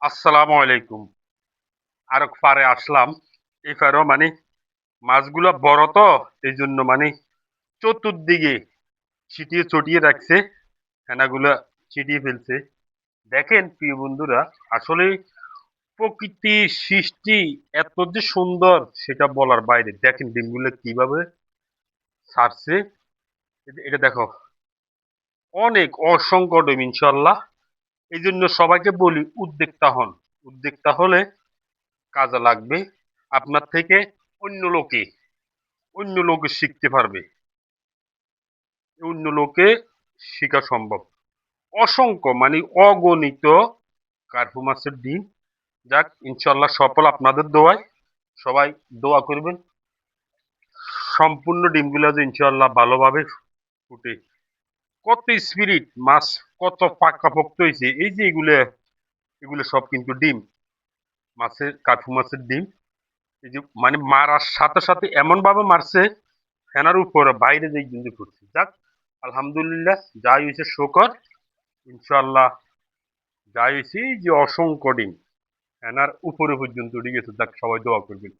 আসসালামু আলাইকুম। আরো পারে আসলাম। এই পারেও মাছগুলো বড় তো, এই জন্য চতুর্দিকে ছিটিয়ে ছটিয়ে রাখছে, ফেনাগুলা ছিটিয়ে ফেলছে। দেখেন প্রিয় বন্ধুরা, আসলে প্রকৃতি সৃষ্টি এত যে সুন্দর সেটা বলার বাইরে। দেখেন ডিমগুলো কিভাবে ছাড়ছে, এটা দেখো, অনেক অসংখ্য ডিম ইনশাল্লাহ। এই জন্য সবাইকে বলি উদ্যোক্তা হন। উদ্যোক্তা হলে কাজে লাগবে আপনার থেকে। অন্য লোকে অন্য লোকে শিখতে পারবে, অন্য লোকে শেখা সম্ভব। অসংখ্য অগণিত কার্পু মাছের ডিম। যাক, ইনশাল্লাহ সফল আপনাদের দোয়ায়। সবাই দোয়া করবেন সম্পূর্ণ ডিমগুলো যে ইনশাল্লাহ ভালোভাবে ফুটে। কত স্পিরিট মাছ, কত পাকাপোক্ত হয়েছে। এই যে এগুলো এগুলো সব কিন্তু ডিম, মাছের কার্পু মাছের ডিম। এই যে মারার সাথে সাথে এমন ভাবে মারছে, ফেনার উপরে বাইরে যে কিন্তু ফুটছে। যাক, আলহামদুলিল্লাহ, যাই হয়েছে শোকর। ইনশাল্লাহ যাই হয়েছে, এই যে অসংখ্য ডিম ফেনার উপরে পর্যন্ত উঠে গেছে। যাক, সবাই দোয়া করবেন।